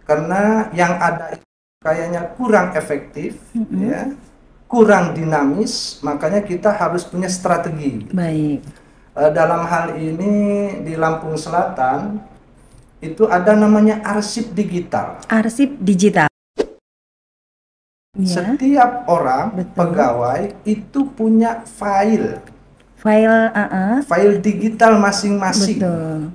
karena yang ada itu kayaknya kurang efektif, ya, kurang dinamis, makanya kita harus punya strategi. Baik. Dalam hal ini di Lampung Selatan itu ada namanya arsip digital. Arsip digital. Ya, Setiap orang betul. pegawai itu punya file digital masing-masing. Betul.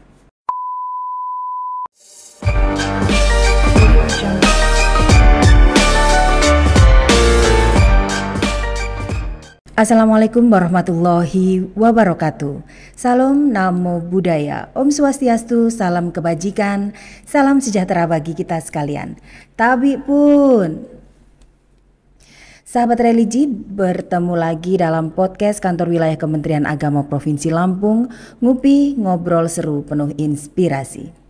Assalamualaikum warahmatullahi wabarakatuh. Salam Namo Buddhaya. Om Swastiastu, salam kebajikan, salam sejahtera bagi kita sekalian. Tabi pun. Sahabat religi, bertemu lagi dalam podcast Kantor Wilayah Kementerian Agama Provinsi Lampung, Ngupi Ngobrol Seru Penuh Inspirasi.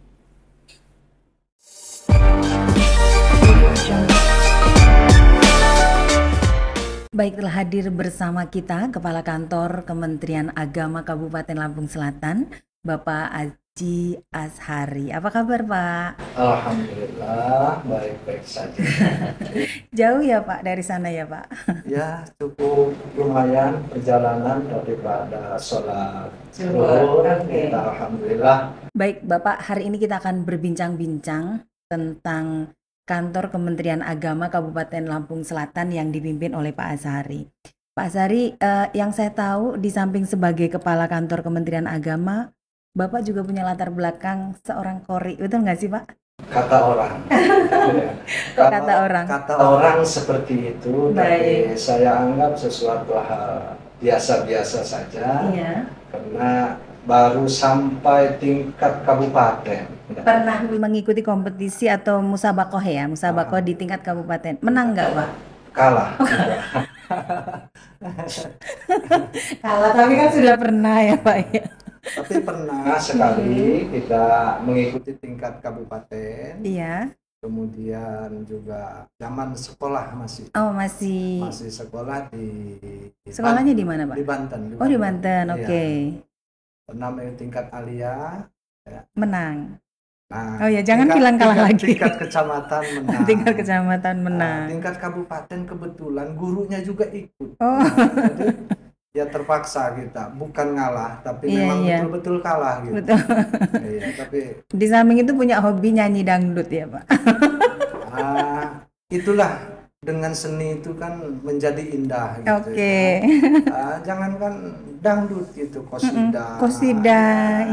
Baik, telah hadir bersama kita Kepala Kantor Kementerian Agama Kabupaten Lampung Selatan, Bapak Haji Azhari. Apa kabar, Pak? Alhamdulillah, baik-baik saja. Jauh ya, Pak, dari sana ya, Pak? Ya, cukup lumayan perjalanan daripada sholat zuhur. Kita alhamdulillah. Baik, Bapak, hari ini kita akan berbincang-bincang tentang Kantor Kementerian Agama Kabupaten Lampung Selatan yang dipimpin oleh Pak Azhari. Pak Azhari, yang saya tahu di samping sebagai Kepala Kantor Kementerian Agama, Bapak juga punya latar belakang seorang qori, betul nggak sih, Pak? Kata orang. Kata orang seperti itu, tapi saya anggap sesuatu hal biasa-biasa saja. Iya. Karena baru sampai tingkat kabupaten. Pernah mengikuti kompetisi atau musabakoh ya? Musabakoh di tingkat kabupaten. Menang nggak, Pak? Kalah. Kalah, tapi kan sudah pernah ya, Pak ya? Tapi pernah sekali kita mengikuti tingkat kabupaten. Iya. Kemudian juga zaman sekolah masih. Oh, masih sekolah di sekolahnya di mana, Pak? Di Banten. Oh, di Banten, oke. Pernah tingkat alia. Ya. Menang. Nah, oh ya, jangan bilang kalah lagi. Tingkat kecamatan menang. Tingkat kecamatan menang. Tingkat kabupaten kebetulan gurunya juga ikut. Oh. Jadi ya terpaksa kita, bukan ngalah, tapi memang betul-betul kalah gitu. Betul. Iya, tapi di samping itu punya hobi nyanyi dangdut ya, Pak. Itulah, dengan seni itu kan menjadi indah gitu. Oke. Jangankan dangdut gitu, kosida.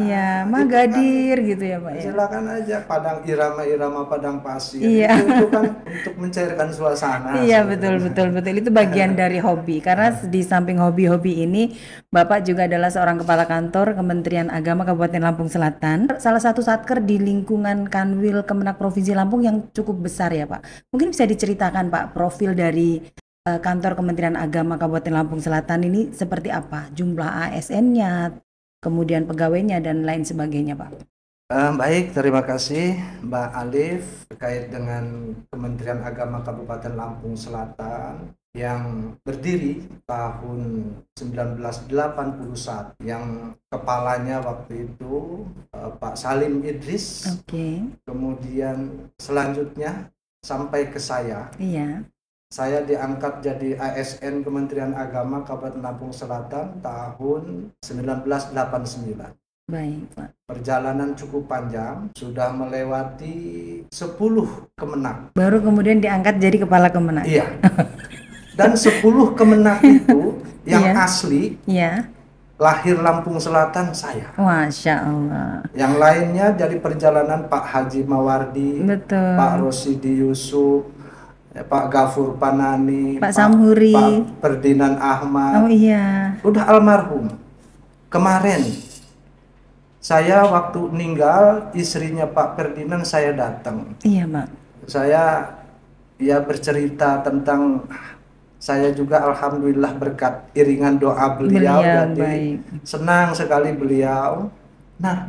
Ya, Magadir kan, gitu ya, Pak ya. Silakan aja padang irama padang pasir. Iya. Itu kan untuk mencairkan suasana. Iya, betul. Itu bagian dari hobi. Karena di samping hobi-hobi ini, Bapak juga adalah seorang Kepala Kantor Kementerian Agama Kabupaten Lampung Selatan. Salah satu satker di lingkungan Kanwil Kemenak Provinsi Lampung yang cukup besar ya, Pak. Mungkin bisa diceritakan, Pak, profil dari Kantor Kementerian Agama Kabupaten Lampung Selatan ini seperti apa? Jumlah ASN-nya, kemudian pegawainya, dan lain sebagainya, Pak. Baik, terima kasih Mbak Alif. Terkait dengan Kementerian Agama Kabupaten Lampung Selatan yang berdiri tahun 1981, yang kepalanya waktu itu Pak Salim Idris. Oke. Kemudian selanjutnya sampai ke saya. Iya. Saya diangkat jadi ASN Kementerian Agama Kabupaten Lampung Selatan tahun 1989. Baik, Pak. Perjalanan cukup panjang, sudah melewati 10 kemenak. Baru kemudian diangkat jadi Kepala Kemenak. Iya. Dan 10 kemenak itu yang asli, lahir Lampung Selatan saya. Masya Allah. Yang lainnya dari perjalanan Pak Haji Mawardi, betul, Pak Rosidi Yusuf, Pak Gafur Panani, Pak Samhuri, Pak Ferdinand Ahmad. Oh iya. Udah almarhum. Kemarin saya waktu meninggal, istrinya Pak Ferdinand saya datang. Iya, Pak. Saya bercerita tentang saya juga alhamdulillah berkat iringan doa beliau jadi baik. Senang sekali beliau. Nah,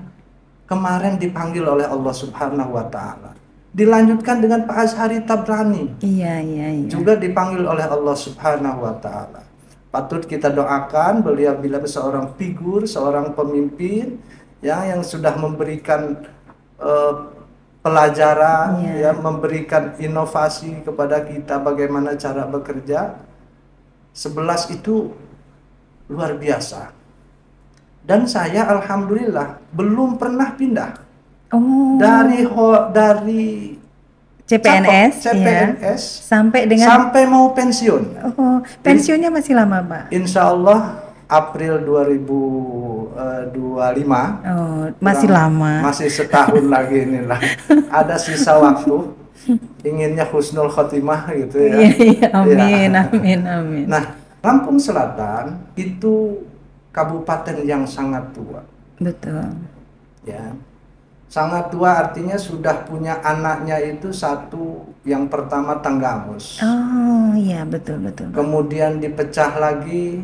kemarin dipanggil oleh Allah Subhanahu wa taala. Dilanjutkan dengan Pak Azhari Tabrani. Iya. Juga dipanggil oleh Allah Subhanahu wa taala. Patut kita doakan beliau bila seorang figur, seorang pemimpin yang sudah memberikan pelajaran, Iya. ya, memberikan inovasi kepada kita bagaimana cara bekerja. 11 itu luar biasa. Dan saya alhamdulillah belum pernah pindah Oh, dari CPNS, ya. CPNS Sampai dengan sampai mau pensiun. oh, pensiunnya masih lama, Pak. Insya Allah April 2025. Oh, masih lama. Masih setahun lagi inilah. Ada sisa waktu. Inginnya husnul khotimah gitu ya. Iya, iya, amin, Ya. amin, amin. Nah, Lampung Selatan itu kabupaten yang sangat tua. Betul. Ya. Sangat tua artinya sudah punya anaknya itu satu, yang pertama Tanggamus. Oh, iya, betul, betul. Kemudian dipecah lagi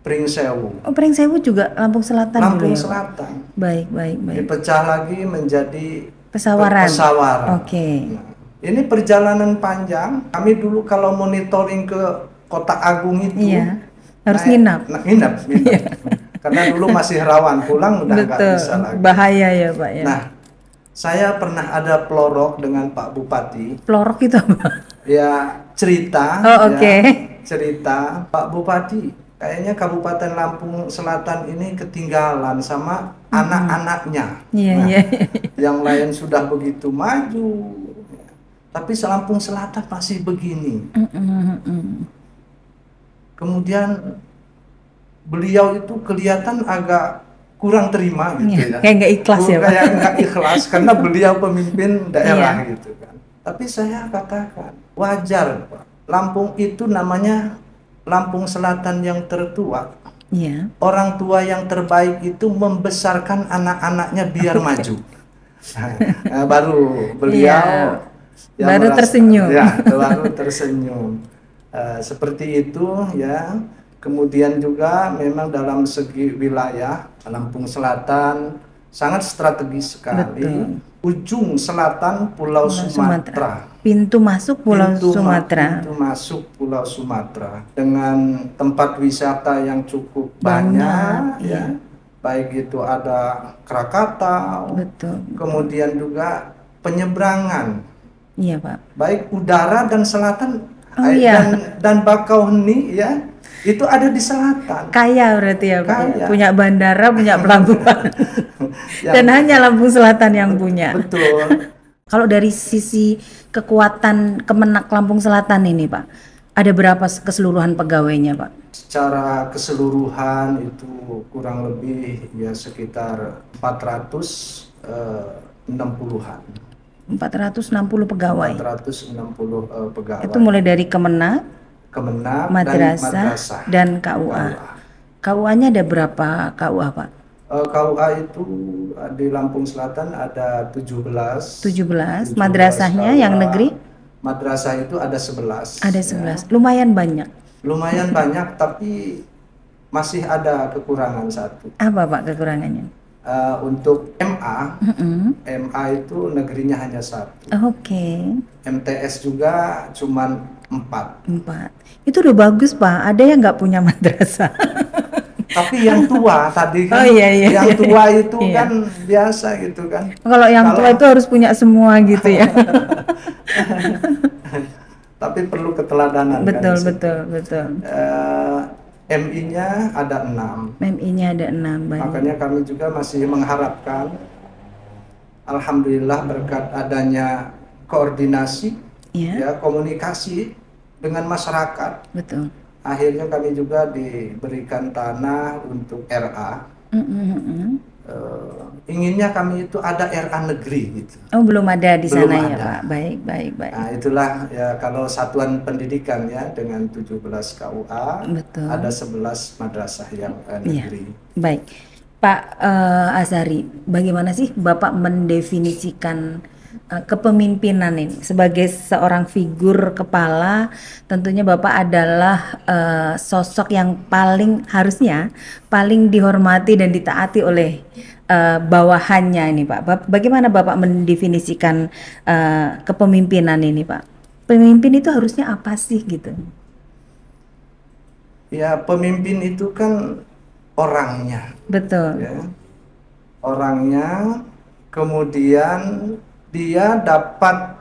Pringsewu. Oh, Pringsewu juga Lampung Selatan dulu Lampung ya, Pak? Selatan. Baik, baik, baik. Dipecah lagi menjadi Pesawaran. Pesawaran. Oke. Nah, ini perjalanan panjang. Kami dulu kalau monitoring ke Kota Agung itu, Iya. Harus nginap. Nginap. Karena dulu masih rawan, pulang udah nggak Betul. bisa lagi. Bahaya ya, Pak ya. Nah, saya pernah ada pelorok dengan Pak Bupati. Pelorok itu apa? Ya, cerita. Oh, ya, oke. cerita Pak Bupati, kayaknya Kabupaten Lampung Selatan ini ketinggalan sama anak-anaknya. Iya, Nah, iya. yang lain sudah begitu maju, tapi Lampung Selatan masih begini. Kemudian beliau itu kelihatan agak kurang terima gitu Iya, ya. kayak nggak ikhlas ya, Pak. Kayak nggak ikhlas karena beliau pemimpin daerah Iya. gitu kan. Tapi saya katakan wajar, Pak. Lampung itu namanya Lampung Selatan yang tertua. Iya. Orang tua yang terbaik itu membesarkan anak-anaknya biar maju. Nah, baru beliau Iya. Baru tersenyum. Ya, baru tersenyum. Seperti itu ya. Kemudian juga memang dalam segi wilayah Lampung Selatan sangat strategis sekali. Betul. Ujung selatan Pulau Sumatera. Pintu masuk Pulau Sumatera. Pintu masuk Pulau Sumatera dengan tempat wisata yang cukup Banyak, banyak ya. Baik itu ada Krakatau, Betul. kemudian juga penyeberangan, Iya, Pak. baik udara dan selatan, Oh, iya. dan Bakauheni ya, itu ada di selatan. Kaya berarti ya, Pak. Kaya. Punya bandara, punya pelabuhan. Ya, Dan hanya Lampung Selatan yang punya. betul. Kalau dari sisi kekuatan Kemenak Lampung Selatan ini, Pak, ada berapa keseluruhan pegawainya, Pak? Secara keseluruhan itu kurang lebih ya sekitar 460-an. 460 pegawai. 460 pegawai. Itu mulai dari Kemenak, Kemenak Madrasah, dan KUA. KUA-nya ada berapa KUA, Pak? KUA itu di Lampung Selatan ada 17. 17. Madrasahnya yang negeri? Madrasah itu ada 11. Ada 11. Lumayan banyak. Lumayan banyak, tapi masih ada kekurangan satu. Apa, Pak, kekurangannya? Untuk MA itu negerinya hanya 1. Oke. MTS juga cuman 4. 4. Itu udah bagus, Pak. Ada yang nggak punya madrasah. Tapi yang tua tadi kan, Oh, iya. yang tua itu Iya. kan biasa gitu kan. Kalau yang tua itu harus punya semua gitu ya. Tapi perlu keteladanan Betul, kan. betul, betul. MI-nya ada 6. MI-nya ada 6, baik. Makanya kami juga masih mengharapkan, alhamdulillah berkat adanya koordinasi, Ya, komunikasi dengan masyarakat. betul. Akhirnya kami juga diberikan tanah untuk RA. Inginnya kami itu ada RA negeri gitu. Oh, belum ada di Belum sana ya, ada. Pak. Baik, baik, baik. Nah, itulah ya kalau satuan pendidikan ya dengan 17 KUA, Betul. ada 11 madrasah yang Iya. negeri. Baik. Pak Azhari, bagaimana sih Bapak mendefinisikan kepemimpinan ini sebagai seorang figur kepala? Tentunya Bapak adalah sosok yang harusnya paling dihormati dan ditaati oleh bawahannya ini, Pak. Bagaimana Bapak mendefinisikan kepemimpinan ini, Pak? Pemimpin itu harusnya apa sih gitu? Ya, pemimpin itu kan orangnya, Betul. ya. Orangnya, kemudian dia dapat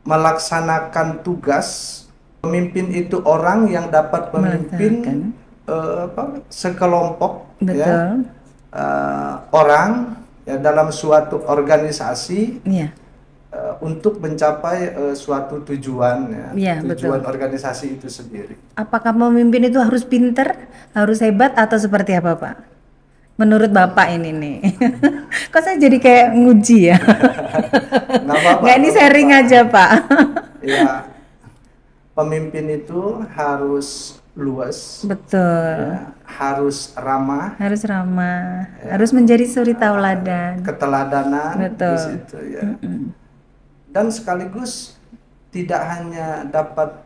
melaksanakan tugas. Pemimpin itu orang yang dapat memimpin sekelompok ya, orang ya, dalam suatu organisasi untuk mencapai suatu tujuan ya, tujuan organisasi itu sendiri. Apakah pemimpin itu harus pinter, harus hebat, atau seperti apa, Pak? Menurut Bapak ini nih, kok saya jadi kayak nguji ya? Nggak, ini sharing aja, Pak. Ya, pemimpin itu harus luas, ya, harus ramah, ya, harus menjadi suri tauladan, keteladanan di situ ya. Dan sekaligus tidak hanya dapat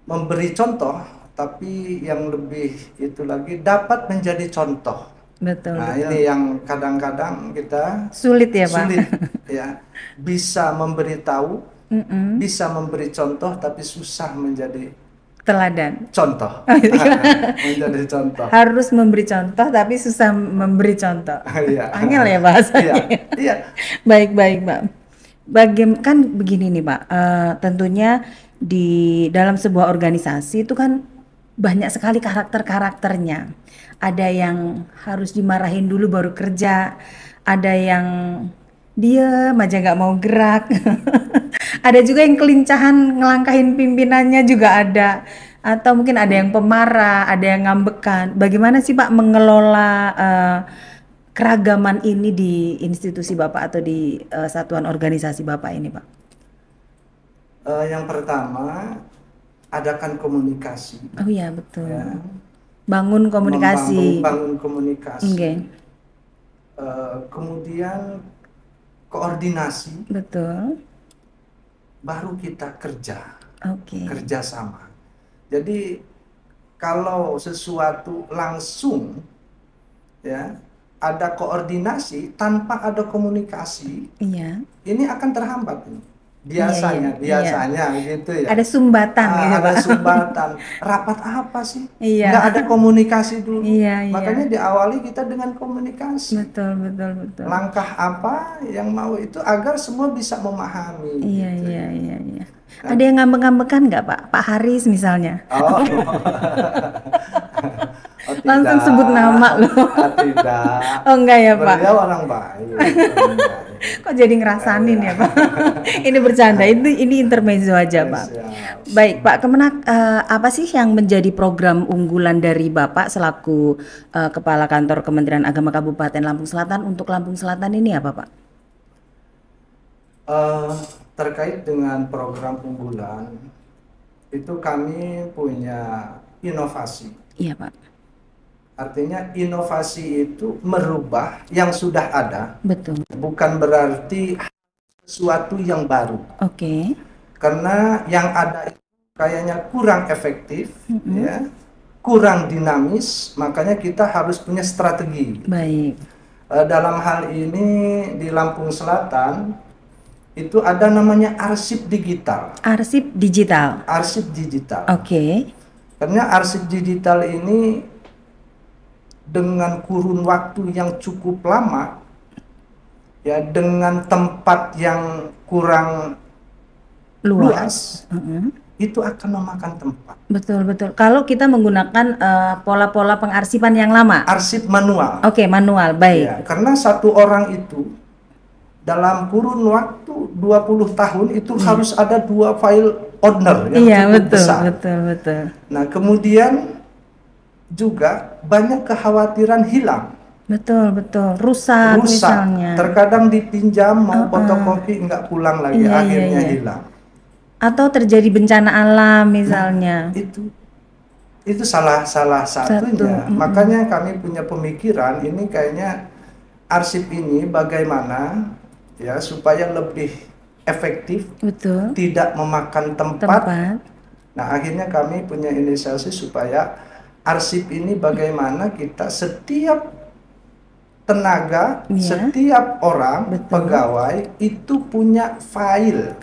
memberi contoh, tapi yang lebih itu lagi dapat menjadi contoh. Nah, ini yang kadang-kadang kita sulit ya, Pak. Sulit ya, bisa memberitahu, bisa memberi contoh, tapi susah menjadi teladan. Contoh. Menjadi contoh. Harus memberi contoh, tapi susah memberi contoh. Angel ya bahasanya. Iya. Baik, Pak. Kan begini nih, Pak. Tentunya di dalam sebuah organisasi itu kan banyak sekali karakter-karakternya. Ada yang harus dimarahin dulu baru kerja, ada yang diem aja nggak mau gerak, ada juga yang kelincahan ngelangkahin pimpinannya juga ada, atau mungkin ada yang pemarah, ada yang ngambekan. Bagaimana sih Pak mengelola keragaman ini di institusi Bapak atau di satuan organisasi Bapak ini, Pak? Yang pertama, adakan komunikasi. Oh iya, betul. Ya. Bangun komunikasi. Bangun komunikasi. Kemudian koordinasi. Betul. Baru kita kerja. Kerjasama. Jadi kalau sesuatu langsung ya ada koordinasi tanpa ada komunikasi, ini akan terhambat. Biasanya gitu ya. Ada sumbatan gitu, ada Pak. sumbatan. Rapat apa sih? Nggak ada komunikasi dulu. Makanya diawali kita dengan komunikasi. Betul. Langkah apa yang mau itu agar semua bisa memahami. Iya. Ada yang ngambek-ngambekan nggak, Pak? Pak Haris misalnya. Langsung sebut nama loh. Tidak. Oh enggak ya, Pak? Beliau orang baik. Kok jadi ngerasanin ya, Pak? Ini bercanda, ini intermezzo aja, Pak. Baik, Pak Kemenak, apa sih yang menjadi program unggulan dari Bapak selaku Kepala Kantor Kementerian Agama Kabupaten Lampung Selatan untuk Lampung Selatan ini apa, Pak? Terkait dengan program unggulan, itu kami punya inovasi. Iya, Pak. Artinya inovasi itu merubah yang sudah ada. Betul. Bukan berarti sesuatu yang baru. Karena yang ada itu kayaknya kurang efektif, ya, kurang dinamis, makanya kita harus punya strategi. Baik. Dalam hal ini di Lampung Selatan itu ada namanya arsip digital. Arsip digital. Karena arsip digital ini dengan kurun waktu yang cukup lama, ya, dengan tempat yang kurang luas, itu akan memakan tempat. Betul. Kalau kita menggunakan pola-pola pengarsipan yang lama. Arsip manual. Manual, baik. Ya, karena satu orang itu dalam kurun waktu 20 tahun itu harus ada 2 file owner yang cukup besar. Betul. Nah, kemudian juga banyak kekhawatiran hilang. Betul. Rusak misalnya. Terkadang dipinjam mau fotokopi nggak pulang lagi, akhirnya hilang. Atau terjadi bencana alam misalnya. Itu salah satunya. Makanya kami punya pemikiran ini kayaknya arsip ini bagaimana ya supaya lebih efektif, tidak memakan tempat. Nah, akhirnya kami punya inisiasi supaya arsip ini bagaimana kita setiap tenaga, setiap orang, pegawai itu punya file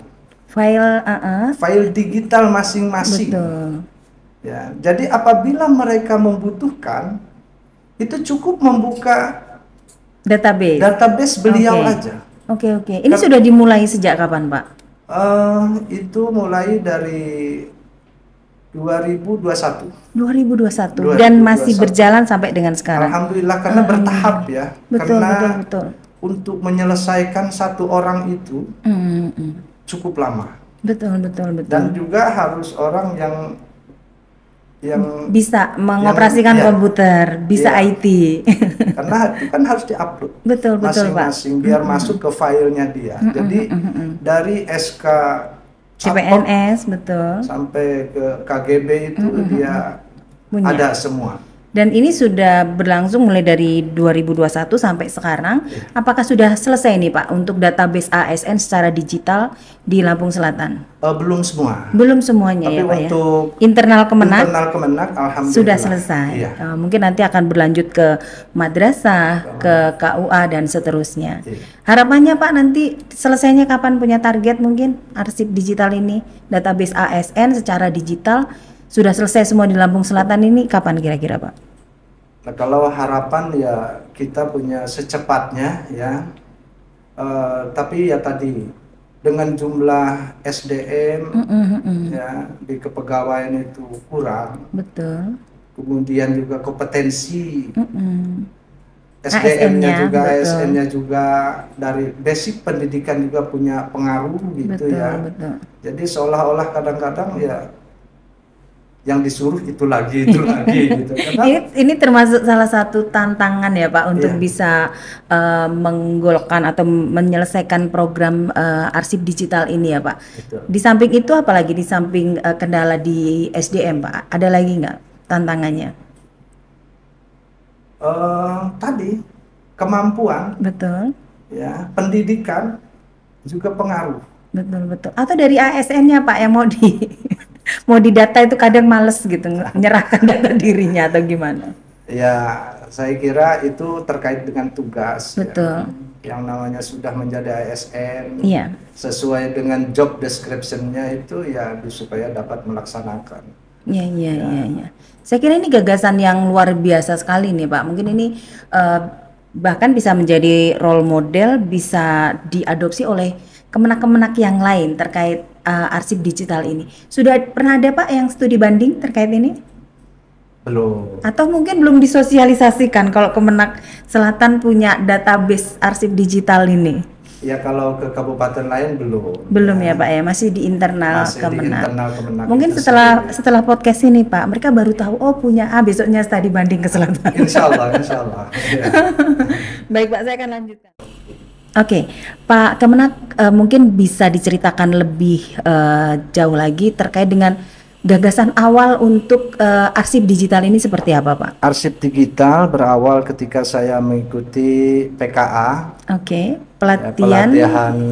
digital masing-masing. Ya, jadi apabila mereka membutuhkan, itu cukup membuka database beliau aja. Oke, oke. Ini sudah dimulai sejak kapan, Pak? Itu mulai dari 2021. 2021 dan masih berjalan sampai dengan sekarang. Alhamdulillah, karena bertahap ya. Betul, Karena betul, betul. untuk menyelesaikan satu orang itu cukup lama. Betul, betul, betul. Dan juga harus orang yang bisa mengoperasikan iya. komputer, bisa Iya. IT. Karena itu kan harus diupload Betul, betul, Pak. masing-masing biar masuk ke filenya dia. Jadi dari SK CPNS, betul. sampai ke KGB itu dia Punya. ada semua. Dan ini sudah berlangsung mulai dari 2021 sampai sekarang. Apakah sudah selesai nih Pak untuk database ASN secara digital di Lampung Selatan? Belum semua. Belum semuanya Tapi ya Pak ya. untuk Internal Kemenak alhamdulillah sudah selesai. Iya. Mungkin nanti akan berlanjut ke madrasah, ke KUA dan seterusnya. Iya. Harapannya Pak nanti selesainya kapan, punya target mungkin arsip digital ini, database ASN secara digital sudah selesai semua di Lampung Selatan ini kapan kira-kira Pak? Nah, kalau harapan ya kita punya secepatnya ya. Tapi ya tadi dengan jumlah SDM ya di kepegawaian itu kurang. Betul. Kemudian juga kompetensi SDM-nya juga, betul. ASN-nya juga, dari basic pendidikan juga punya pengaruh gitu Betul, ya. betul. Jadi seolah-olah kadang-kadang ya yang disuruh itu lagi gitu. Karena Ini termasuk salah satu tantangan ya Pak untuk Iya. bisa menggolkan atau menyelesaikan program arsip digital ini ya Pak. Betul. Di samping itu apalagi di samping kendala di SDM Pak, ada lagi nggak tantangannya? Tadi kemampuan Betul, ya, pendidikan juga pengaruh. betul, betul. Atau dari ASN-nya Pak yang mau mau didata itu kadang males gitu menyerahkan data dirinya atau gimana? Ya, saya kira itu terkait dengan tugas. Betul. Ya, yang namanya sudah menjadi ASN, Iya. sesuai dengan job description-nya itu ya supaya dapat melaksanakan. Iya. Saya kira ini gagasan yang luar biasa sekali nih Pak. Mungkin ini bahkan bisa menjadi role model, bisa diadopsi oleh kemenak-kemenak yang lain terkait arsip digital ini. Sudah pernah ada Pak yang studi banding terkait ini? Belum. Atau mungkin belum disosialisasikan kalau Kemenak Selatan punya database arsip digital ini? Ya kalau ke kabupaten lain belum. Belum ya Pak ya, masih di internal Masih di Kemenak. internal Kemenak Mungkin itu setelah podcast ini Pak, mereka baru tahu oh punya besoknya studi banding ke Selatan. Insya Allah. Ya. Baik Pak, saya akan lanjutkan. Oke, Pak Kemenak mungkin bisa diceritakan lebih jauh lagi terkait dengan gagasan awal untuk arsip digital ini seperti apa Pak? Arsip digital berawal ketika saya mengikuti PKA. Oke, Pelatihan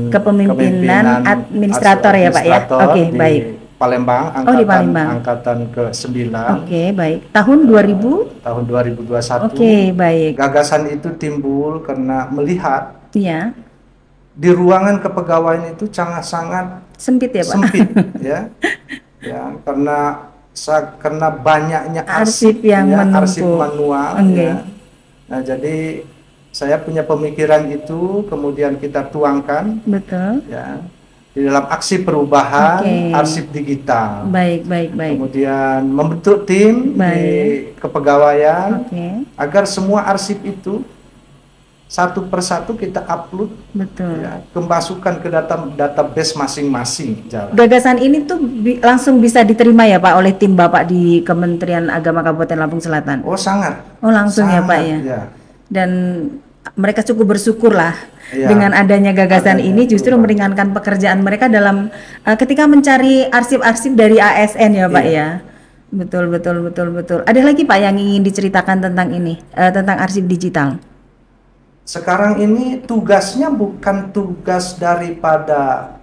kepemimpinan administrator ya Pak ya? Oke, di baik. Palembang, di Palembang. angkatan ke-9. Oke, baik. Tahun 2000? Tahun 2021. Oke, baik. Gagasan itu timbul karena melihat Iya. di ruangan kepegawaian itu sangat Sempit ya Pak? sempit ya. Ya, karena banyaknya Arsip yang ya, menumpuk. arsip manual Oke. ya. Nah, jadi saya punya pemikiran itu kemudian kita tuangkan Betul. ya di dalam aksi perubahan Oke. arsip digital. Baik. Kemudian membentuk tim di Baik. kepegawaian Oke, agar semua arsip itu satu persatu kita upload betul. ya, kemasukan ke database masing-masing. Gagasan ini tuh langsung bisa diterima ya Pak oleh tim Bapak di Kementerian Agama Kabupaten Lampung Selatan? Oh sangat. Oh langsung ya Pak Sangat, ya? Dan mereka cukup bersyukur lah Ya. dengan adanya gagasan Adanya ini justru perubahan. meringankan pekerjaan mereka dalam ketika mencari arsip-arsip dari ASN ya Pak ya? Betul. Ada lagi Pak yang ingin diceritakan tentang ini, tentang arsip digital? Sekarang ini tugasnya bukan tugas daripada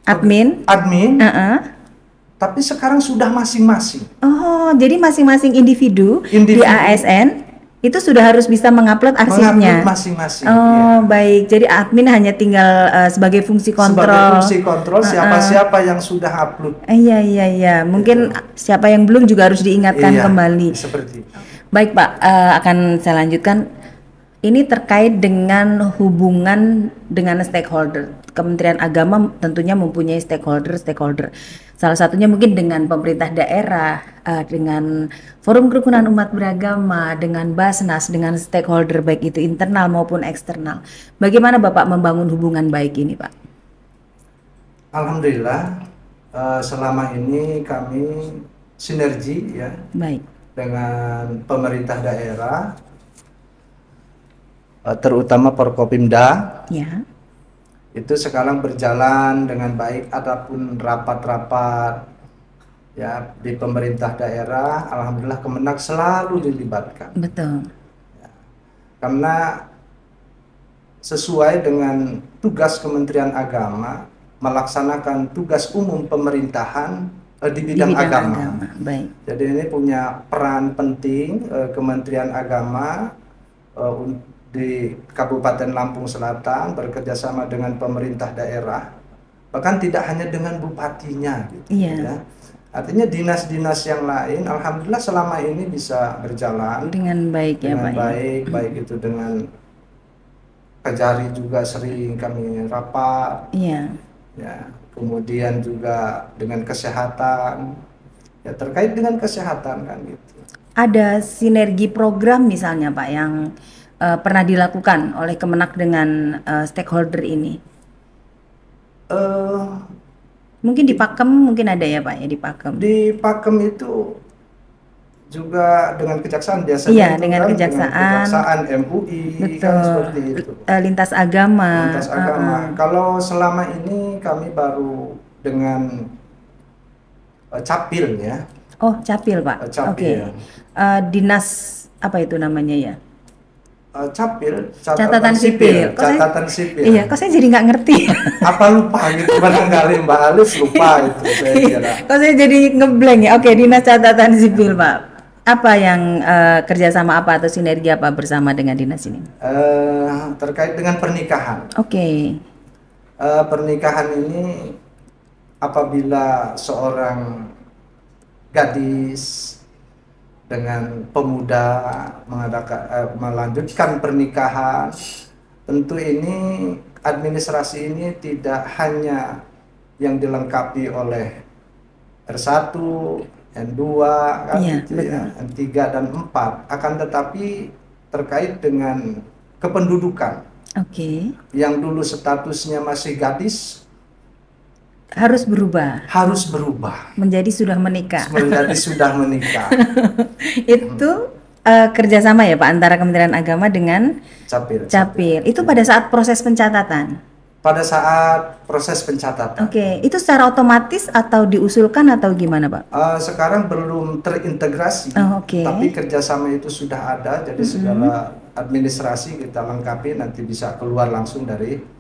Admin? tapi sekarang sudah masing-masing. Oh, jadi masing-masing individu di ASN itu sudah harus bisa mengupload arsipnya. Mengupload masing-masing. Oh, baik. Jadi admin hanya tinggal sebagai fungsi kontrol. Sebagai fungsi kontrol siapa-siapa yang sudah upload. Iya. Mungkin siapa yang belum juga harus diingatkan kembali. Seperti itu. Baik Pak, akan saya lanjutkan. Ini terkait dengan hubungan dengan stakeholder. Kementerian Agama tentunya mempunyai stakeholder. Salah satunya mungkin dengan pemerintah daerah, dengan Forum Kerukunan Umat Beragama, dengan Basnas, dengan stakeholder baik itu internal maupun eksternal. Bagaimana Bapak membangun hubungan baik ini, Pak? Alhamdulillah, selama ini kami sinergi ya Baik. dengan pemerintah daerah, terutama Forkopimda. Ya. Itu sekarang berjalan dengan baik. Adapun rapat-rapat ya di pemerintah daerah, alhamdulillah Kemenak selalu dilibatkan. Betul. Karena sesuai dengan tugas Kementerian Agama melaksanakan tugas umum pemerintahan di bidang agama. Baik. Jadi ini punya peran penting Kementerian Agama di Kabupaten Lampung Selatan bekerjasama dengan pemerintah daerah, bahkan tidak hanya dengan bupatinya gitu. Iya. Ya. Artinya dinas-dinas yang lain alhamdulillah selama ini bisa berjalan Dengan baik ya, dengan Pak. baik, baik itu dengan Kejari juga sering kami rapat. Iya. Ya, kemudian juga dengan kesehatan. Ya, terkait dengan kesehatan kan gitu. Ada sinergi program misalnya Pak yang pernah dilakukan oleh Kemenak dengan stakeholder ini? Mungkin di Pakem mungkin ada ya Pak ya, di Pakem. Di Pakem itu juga dengan kejaksaan biasanya. Iya, itu dengan kan, kejaksaan. dengan kejaksaan MUI. Betul. Kan seperti itu. Lintas agama. Lintas agama. Kalau selama ini kami baru dengan Capil ya. Oh, Capil Pak. Capil. Oke. Dinas apa itu namanya ya? Capil, Catatan sipil. Catatan sipil. Iya, kok saya jadi nggak ngerti. Apa lupa gitu barangkali Mbak Alif lupa itu saya kira. Kok saya jadi ngeblank ya? Oke, Dinas Catatan Sipil Pak. Apa yang kerjasama apa atau sinergi apa bersama dengan dinas ini? Terkait dengan pernikahan. Oke. Pernikahan ini apabila seorang gadis dengan pemuda melanjutkan pernikahan, tentu ini administrasi ini tidak hanya yang dilengkapi oleh R1, N2 kan Iya, gitu ya, N3 dan 4, akan tetapi terkait dengan kependudukan. Oke. Yang dulu statusnya masih gadis Harus berubah. harus berubah Menjadi sudah menikah. menjadi sudah menikah. Itu kerjasama ya Pak antara Kementerian Agama dengan Capil. Capil. Itu pada saat proses pencatatan. Pada saat proses pencatatan. Oke. Itu secara otomatis atau diusulkan atau gimana Pak? Sekarang belum terintegrasi, Oh, oke. tapi kerjasama itu sudah ada. Jadi segala administrasi kita lengkapi, nanti bisa keluar langsung dari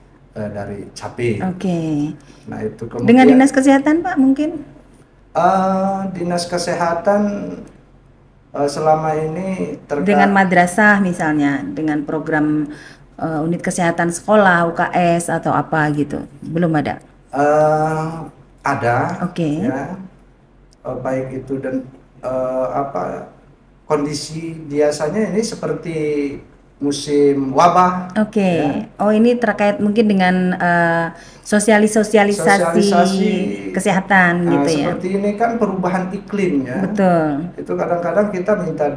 Capil. Oke. Nah itu kemudian Dengan dinas kesehatan Pak mungkin? dinas kesehatan selama ini Dengan madrasah misalnya, dengan program unit kesehatan sekolah, UKS atau apa gitu, belum ada? ada. Oke. Ya, baik itu dan kondisi biasanya ini seperti musim wabah. Oke. Ya. Oh ini terkait mungkin dengan sosialisasi kesehatan gitu ya? Seperti ini kan perubahan iklim ya. Betul. Itu kadang-kadang kita minta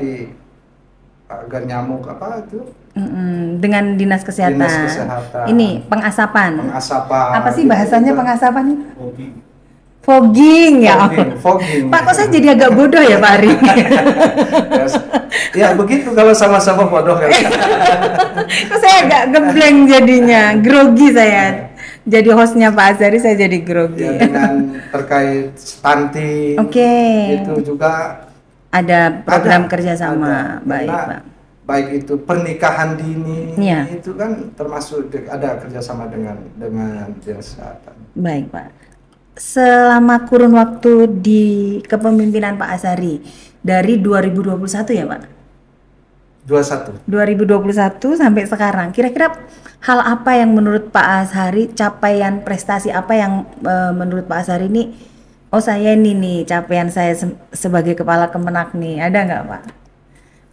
agar nyamuk apa itu? Dengan dinas kesehatan. Dinas kesehatan. Ini pengasapan. Pengasapan. Apa sih gitu bahasanya kan. pengasapan? Fogging ya. Fogging. Pak kok saya jadi agak bodoh ya Pak Ari? Ya begitu kalau sama-sama bodoh kan. Kok saya agak geblank jadinya, grogi saya. Jadi hostnya Pak Azhari saya jadi grogi. Ya, dengan terkait stunting. Oke. Itu juga Ada program ada. kerjasama, baik Karena Pak. baik itu pernikahan dini, Iya. itu kan termasuk ada kerjasama dengan dinas kesehatan. Baik Pak. Selama kurun waktu di kepemimpinan Pak Azhari dari 2021 ya Pak? 21. 2021 sampai sekarang, kira-kira hal apa yang menurut Pak Azhari, capaian prestasi apa yang menurut Pak Azhari ini, oh saya ini nih capaian saya sebagai kepala Kemenak nih, ada nggak Pak?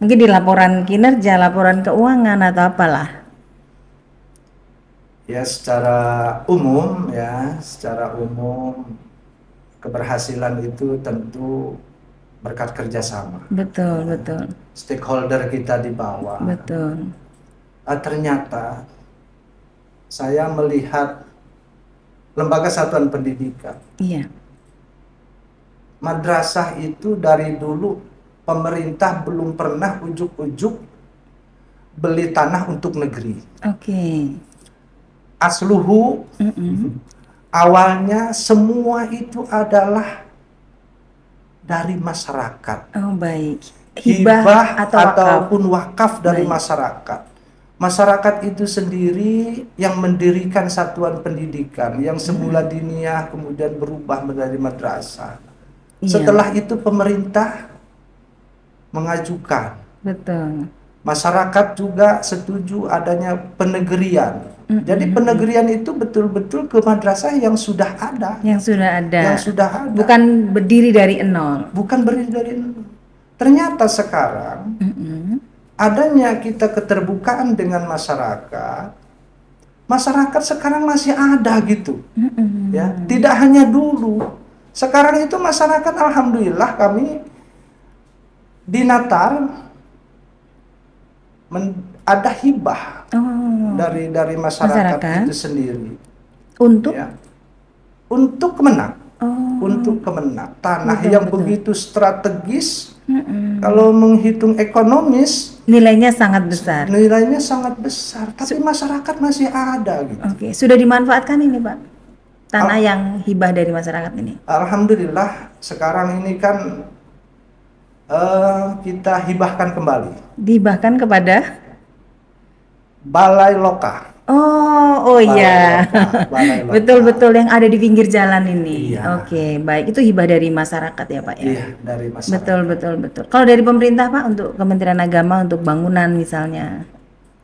Mungkin di laporan kinerja, laporan keuangan atau apalah. Ya secara umum keberhasilan itu tentu berkat kerjasama. Betul, betul, Stakeholder kita di bawah. betul. Ternyata saya melihat lembaga satuan pendidikan, Iya, madrasah itu dari dulu pemerintah belum pernah ujuk-ujuk beli tanah untuk negeri. oke. Asluhu awalnya semua itu adalah dari masyarakat. Oh baik. Hibah atau wakaf? ataupun wakaf dari Baik. masyarakat. Masyarakat itu sendiri yang mendirikan satuan pendidikan yang semula diniyah kemudian berubah menjadi madrasah. Iya. Setelah itu pemerintah mengajukan. Betul. Masyarakat juga setuju adanya penegerian. Jadi penegerian itu betul-betul ke madrasah yang sudah ada. Yang sudah ada. Yang sudah ada. Bukan berdiri dari nol. Bukan berdiri dari nol. Ternyata sekarang adanya kita keterbukaan dengan masyarakat. Masyarakat sekarang masih ada gitu. Ya, tidak hanya dulu. Sekarang itu masyarakat alhamdulillah kami di Natal ada hibah dari masyarakat itu sendiri untuk Kemenang, untuk Kemenang tanah yang begitu strategis. Kalau menghitung ekonomis nilainya sangat besar. Tapi masyarakat masih ada gitu. Oke, sudah dimanfaatkan ini Pak tanah yang hibah dari masyarakat ini. Alhamdulillah sekarang ini kan kita hibahkan kembali. Dihibahkan kepada Balai Loka. Oh iya. Balai Loka. Betul-betul yang ada di pinggir jalan ini. Iya. Oke, baik. Itu hibah dari masyarakat ya Pak ya? Iya, dari masyarakat. Betul. Kalau dari pemerintah Pak untuk Kementerian Agama untuk bangunan misalnya?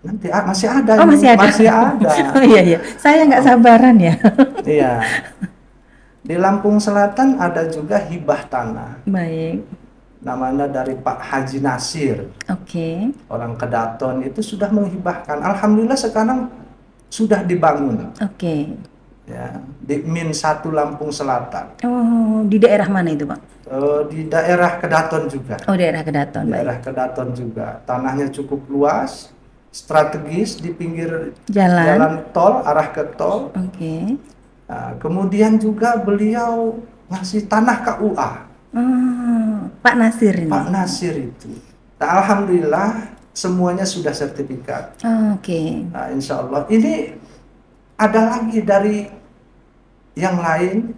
Nanti masih ada. Oh masih ada. Masih ada. Oh iya. Saya nggak sabaran ya. Iya. Di Lampung Selatan ada juga hibah tanah. Baik. Namanya dari Pak Haji Nasir. Oke. Orang Kedaton itu sudah menghibahkan. Alhamdulillah sekarang sudah dibangun. Oke. Ya, di Min 1 Lampung Selatan. Oh, di daerah mana itu Pak? Di daerah Kedaton juga. Oh, daerah Kedaton. Daerah Kedaton juga. Tanahnya cukup luas, strategis di pinggir jalan tol, arah ke tol. Oke. Nah, kemudian juga beliau ngasih tanah KUA. Pak Nasir ini. Pak Nasir itu. Nah, alhamdulillah semuanya sudah sertifikat. Oke. Nah, insya Allah ini ada lagi dari yang lain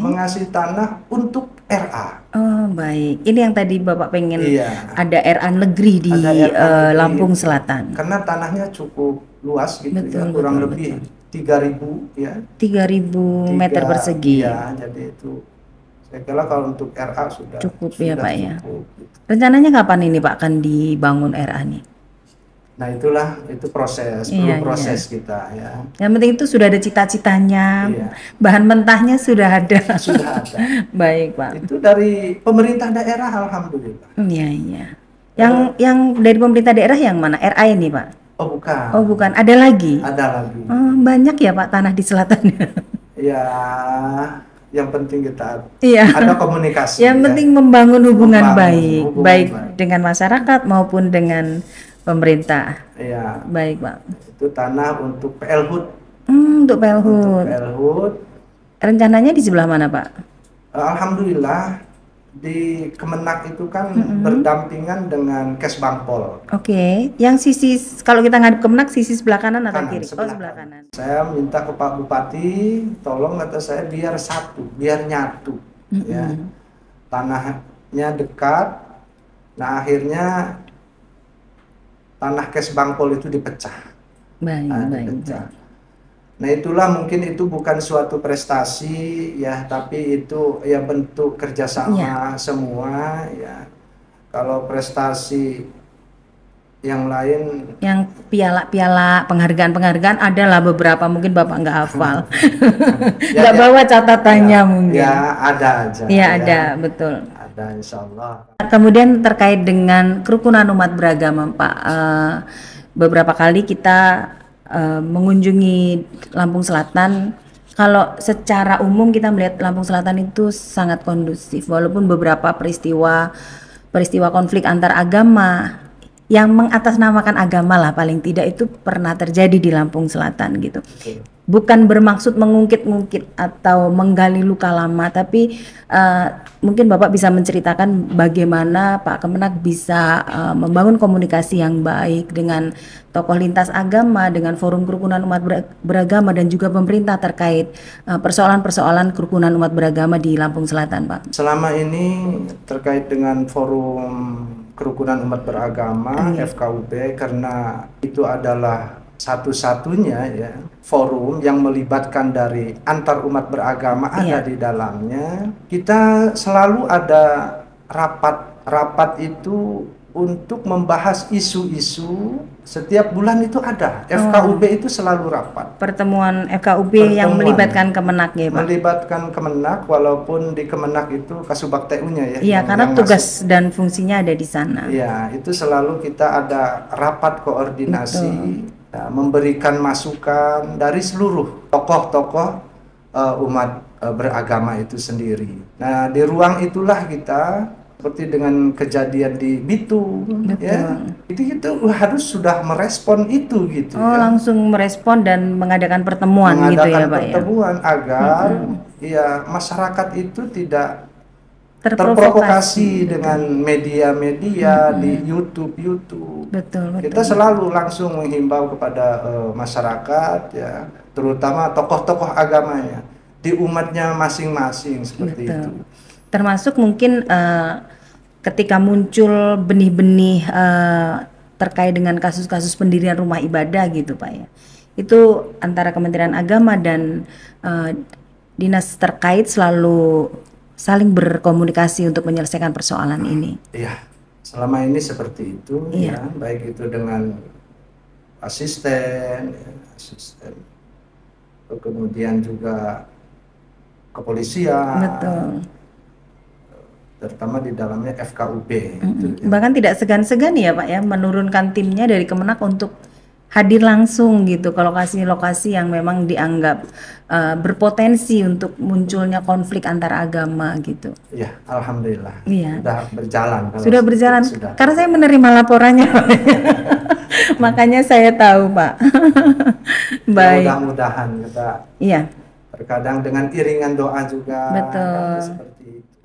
mengasih tanah untuk RA. Oh baik. Ini yang tadi Bapak pengen ada RA negeri di Lampung Selatan. Karena tanahnya cukup luas gitu. Kurang lebih 3.000 ya. 3.000 meter persegi. Ya, jadi itu saya kira kalau untuk RA sudah cukup ya Pak ya. Gitu. Rencananya kapan ini Pak akan dibangun RA nih? Nah itu proses, kita ya. Yang penting itu sudah ada cita-citanya, bahan mentahnya sudah ada. Sudah ada. Baik Pak. Itu dari pemerintah daerah alhamdulillah. Iya. Yang dari pemerintah daerah yang mana? RA ini Pak? Oh bukan. Oh bukan, ada lagi? Ada lagi. Banyak ya Pak tanah di selatan? Ya. Yang penting kita ada komunikasi. Yang penting membangun hubungan baik dengan masyarakat maupun dengan pemerintah. Iya. Baik Pak. Itu tanah untuk PL-HUD. Untuk PL-HUD. Rencananya di sebelah mana Pak? Alhamdulillah di Kemenak itu kan berdampingan dengan Kesbangpol. Oke. Yang sisi kalau kita ngadep Kemenak sisi sebelah kanan atau kiri? Sebelah kanan. Saya minta ke Pak Bupati, tolong kata saya biar nyatu, ya. Tanahnya dekat. Nah akhirnya tanah Kesbangpol itu dipecah. Baik. Nah itulah mungkin itu bukan suatu prestasi ya, tapi itu ya bentuk kerjasama semua ya. Kalau prestasi yang lain, yang piala-piala penghargaan adalah beberapa mungkin Bapak nggak hafal, nggak bawa catatannya mungkin. Ya ada aja. Iya ada, betul. ada insya Allah. Kemudian terkait dengan kerukunan umat beragama, Pak, beberapa kali kita mengunjungi Lampung Selatan. Kalau secara umum kita melihat Lampung Selatan itu sangat kondusif, walaupun beberapa peristiwa konflik antar agama yang mengatasnamakan agama lah paling tidak itu pernah terjadi di Lampung Selatan gitu. Bukan bermaksud mengungkit-ungkit atau menggali luka lama, tapi mungkin Bapak bisa menceritakan bagaimana Pak Kemenak bisa membangun komunikasi yang baik dengan tokoh lintas agama, dengan forum kerukunan umat beragama dan juga pemerintah terkait persoalan-persoalan kerukunan umat beragama di Lampung Selatan, Pak. Selama ini terkait dengan forum kerukunan umat beragama FKUB, karena itu adalah satu-satunya ya forum yang melibatkan dari antar umat beragama ada di dalamnya. Kita selalu ada rapat itu untuk membahas isu-isu. Setiap bulan itu ada FKUB itu selalu rapat. Pertemuan FKUB yang melibatkan Kemenak ya Pak? Melibatkan Kemenak, walaupun di Kemenak itu Kasubag TU-nya ya. Iya, karena tugas dan fungsinya ada di sana. Iya, itu selalu kita ada rapat koordinasi. Ya, memberikan masukan dari seluruh tokoh-tokoh umat beragama itu sendiri. Nah, di ruang itulah kita seperti dengan kejadian di Bitu, ya, itu harus sudah merespon itu gitu. Langsung merespon dan mengadakan pertemuan gitu ya Pak ya. Pertemuan agar ya masyarakat itu tidak terprovokasi dengan media-media di YouTube. Betul. Kita selalu langsung menghimbau kepada masyarakat ya, terutama tokoh-tokoh agamanya di umatnya masing-masing seperti itu. Termasuk mungkin ketika muncul benih-benih terkait dengan kasus-kasus pendirian rumah ibadah gitu Pak ya. Itu antara Kementerian Agama dan dinas terkait selalu saling berkomunikasi untuk menyelesaikan persoalan ini. Iya, selama ini seperti itu ya, baik itu dengan asisten, kemudian juga kepolisian. Betul. Terutama di dalamnya FKUB. Bahkan tidak segan-segan ya Pak ya menurunkan timnya dari Kemenak untuk hadir langsung gitu ke lokasi-lokasi yang memang dianggap berpotensi untuk munculnya konflik antar agama gitu. Iya, alhamdulillah. Iya. Sudah berjalan. Sudah berjalan. Karena saya menerima laporannya. Makanya saya tahu, Pak. Baik. Mudah-mudahan kita. Iya. Terkadang dengan iringan doa juga. Betul. Seperti itu.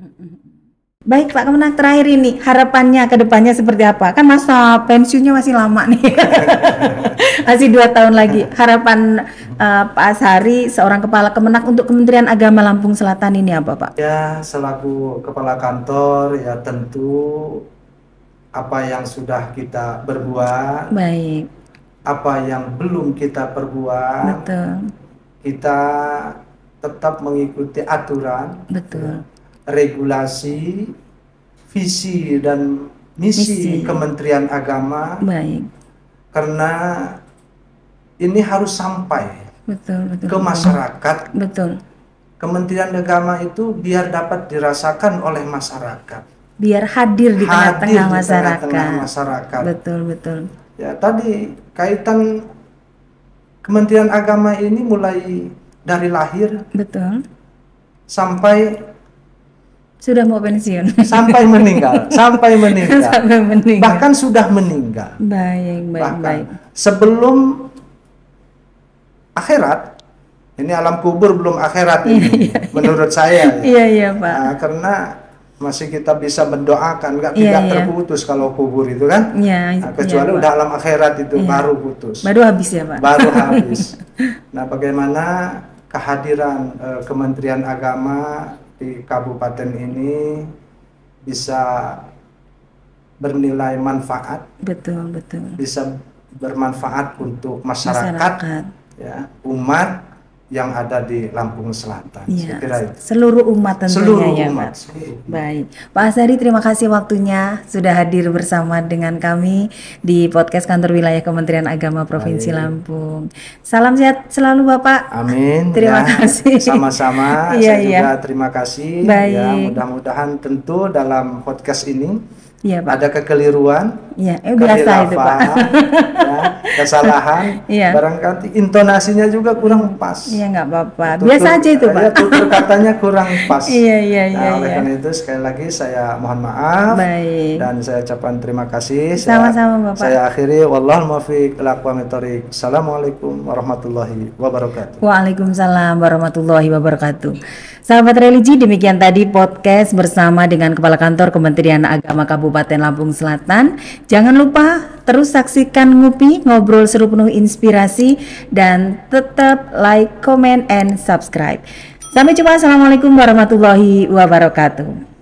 Baik Pak Kemenak, terakhir ini harapannya ke depannya seperti apa? Kan masa pensiunnya masih lama nih. Masih 2 tahun lagi. Harapan Pak Ashari seorang kepala Kemenak untuk Kementerian Agama Lampung Selatan ini apa Pak? Ya, selaku kepala kantor ya tentu apa yang sudah kita perbuat, baik, apa yang belum kita perbuat, betul, kita tetap mengikuti aturan, betul, regulasi, visi dan misi Kementerian Agama. Baik. Karena ini harus sampai ke masyarakat. Betul. Kementerian Agama itu biar dapat dirasakan oleh masyarakat. Biar hadir di tengah-tengah masyarakat. Betul. Ya, tadi kaitan Kementerian Agama ini mulai dari lahir. Betul. Sampai sudah mau pensiun. Sampai meninggal. Sampai meninggal. Bahkan sudah meninggal. Baik. Sebelum akhirat, ini alam kubur belum akhirat ini, menurut saya. Iya Pak. Nah, karena masih kita bisa mendoakan, tidak terputus kalau kubur itu kan. Kecuali udah alam akhirat itu baru putus. Baru habis ya Pak. Baru habis. Nah, bagaimana kehadiran Kementerian Agama di kabupaten ini bisa bernilai manfaat, bisa bermanfaat untuk masyarakat. Ya, umat yang ada di Lampung Selatan. Iya, Saya kira itu. seluruh umat tentunya Seluruh ya umat. Pak. Baik, Pak Azhari, terima kasih waktunya sudah hadir bersama dengan kami di podcast Kantor Wilayah Kementerian Agama Provinsi Lampung. Salam sehat selalu Bapak. Amin. Terima kasih. Sama-sama. Iya, Saya iya. juga terima kasih. Baik. Ya, mudah-mudahan tentu dalam podcast ini Iya Pak. ada kekeliruan, Iya, biasa itu Pak. ya, kesalahan, Iya. barangkali intonasinya juga kurang pas. Iya nggak apa-apa. Biasa aja itu Pak. Ya, tutur katanya kurang pas. Iya, iya, iya, Nah, oleh iya. karena itu sekali lagi saya mohon maaf Baik. dan saya ucapkan terima kasih. Sama-sama, Bapak. Saya akhiri wallahul muwaffiq ila aqwamit thoriq. Assalamualaikum warahmatullahi wabarakatuh. Waalaikumsalam warahmatullahi wabarakatuh. Sahabat religi, demikian tadi podcast bersama dengan Kepala Kantor Kementerian Agama Kabupaten Lampung Selatan. Jangan lupa terus saksikan Ngupi, ngobrol seru penuh inspirasi, dan tetap like, comment, and subscribe. Sampai jumpa. Assalamualaikum warahmatullahi wabarakatuh.